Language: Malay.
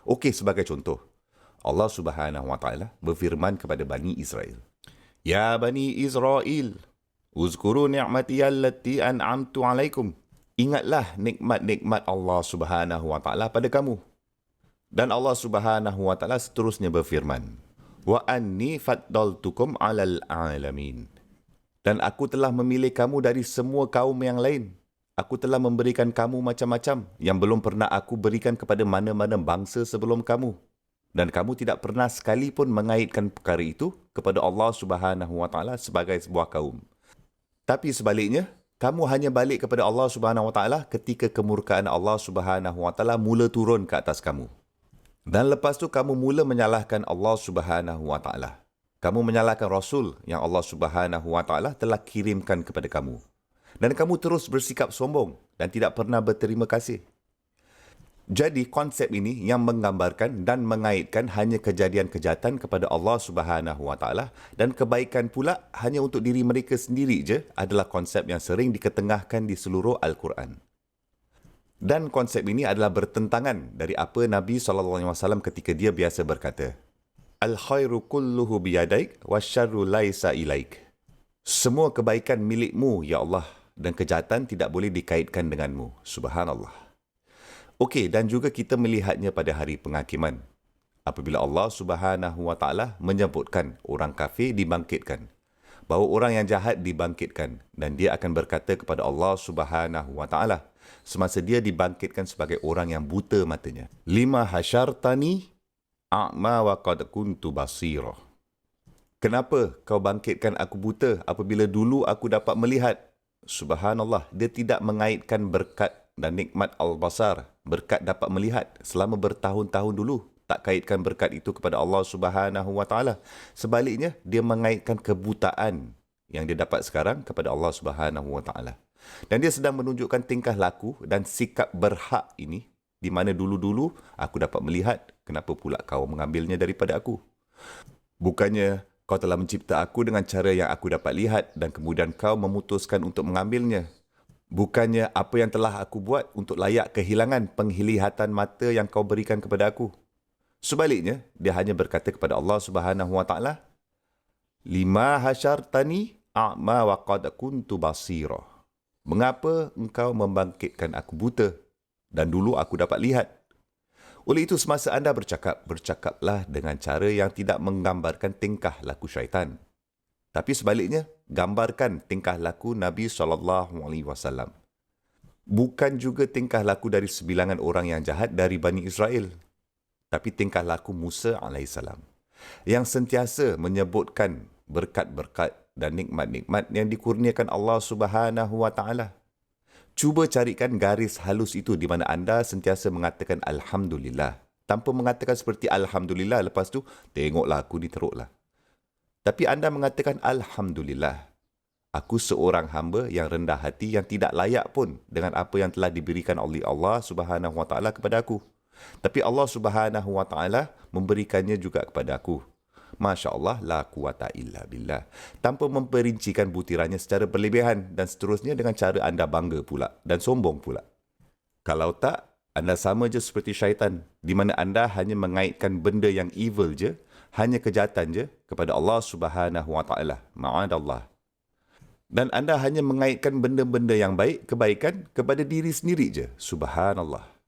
Okey, sebagai contoh, Allah Subhanahu Wa Taala berfirman kepada Bani Israel. Ya Bani Israel, uzkuru ni'mati allati an'amtu alaikum. Ingatlah nikmat-nikmat Allah Subhanahu Wa Taala pada kamu. Dan Allah Subhanahu Wa Taala seterusnya berfirman, Wa anni faddaltukum 'alal 'alamin. Dan aku telah memilih kamu dari semua kaum yang lain. Aku telah memberikan kamu macam-macam yang belum pernah aku berikan kepada mana-mana bangsa sebelum kamu. Dan kamu tidak pernah sekalipun mengaitkan perkara itu kepada Allah Subhanahu Wa Taala sebagai sebuah kaum. Tapi sebaliknya, kamu hanya balik kepada Allah Subhanahu Wa Taala ketika kemurkaan Allah Subhanahu Wa Taala mula turun ke atas kamu. Dan lepas tu kamu mula menyalahkan Allah Subhanahu Wa Taala. Kamu menyalahkan Rasul yang Allah Subhanahu Wa Taala telah kirimkan kepada kamu. Dan kamu terus bersikap sombong dan tidak pernah berterima kasih. Jadi konsep ini yang menggambarkan dan mengaitkan hanya kejadian kejahatan kepada Allah Subhanahu Wa Taala dan kebaikan pula hanya untuk diri mereka sendiri je adalah konsep yang sering diketengahkan di seluruh Al-Quran. Dan konsep ini adalah bertentangan dari apa Nabi SAW ketika dia biasa berkata, Al-khairu kulluhu biyadaik wasyarru laisa ilaik. Semua kebaikan milikmu, ya Allah, dan kejahatan tidak boleh dikaitkan denganmu. Subhanallah. Okey, dan juga kita melihatnya pada hari penghakiman. Apabila Allah Subhanahu Wa Taala menyebutkan orang kafir dibangkitkan, bahawa orang yang jahat dibangkitkan, dan dia akan berkata kepada Allah Subhanahu Wa Taala semasa dia dibangkitkan sebagai orang yang buta matanya, Lima hasyartani a'ma wa qad kuntu basira. Kenapa kau bangkitkan aku buta apabila dulu aku dapat melihat? Subhanallah, dia tidak mengaitkan berkat dan nikmat al-basar, berkat dapat melihat selama bertahun-tahun dulu. Tak kaitkan berkat itu kepada Allah Subhanahu Wa Taala. Sebaliknya, dia mengaitkan kebutaan yang dia dapat sekarang kepada Allah Subhanahu Wa Taala. Dan dia sedang menunjukkan tingkah laku dan sikap berhak ini, di mana dulu-dulu aku dapat melihat, kenapa pula kau mengambilnya daripada aku? Bukannya kau telah mencipta aku dengan cara yang aku dapat lihat dan kemudian kau memutuskan untuk mengambilnya. Bukannya apa yang telah aku buat untuk layak kehilangan penglihatan mata yang kau berikan kepada aku. Sebaliknya, dia hanya berkata kepada Allah Subhanahu Wa Taala, Lima hasyartani a'ma wa qad kuntu basira. Mengapa engkau membangkitkan aku buta dan dulu aku dapat lihat? Oleh itu, semasa anda bercakap, bercakaplah dengan cara yang tidak menggambarkan tingkah laku syaitan. Tapi sebaliknya, gambarkan tingkah laku Nabi SAW. Bukan juga tingkah laku dari sebilangan orang yang jahat dari Bani Israel, tapi tingkah laku Musa AS, yang sentiasa menyebutkan berkat-berkat dan nikmat-nikmat yang dikurniakan Allah Subhanahu Wa Taala. Cuba carikan garis halus itu di mana anda sentiasa mengatakan Alhamdulillah. Tanpa mengatakan seperti Alhamdulillah, lepas tu, tengoklah aku ni teruklah. Tapi anda mengatakan Alhamdulillah. Aku seorang hamba yang rendah hati yang tidak layak pun dengan apa yang telah diberikan oleh Allah Subhanahu Wa Taala kepada aku. Tapi Allah Subhanahu Wa Taala memberikannya juga kepada aku. Masya Allah, la quwata illa billah. Tanpa memperincikan butirannya secara berlebihan dan seterusnya dengan cara anda bangga pula dan sombong pula. Kalau tak, anda sama je seperti syaitan, di mana anda hanya mengaitkan benda yang evil je, hanya kejahatan je kepada Allah Subhanahu Wa Taala. Ma'adallah. Dan anda hanya mengaitkan benda-benda yang baik, kebaikan kepada diri sendiri je. Subhanallah.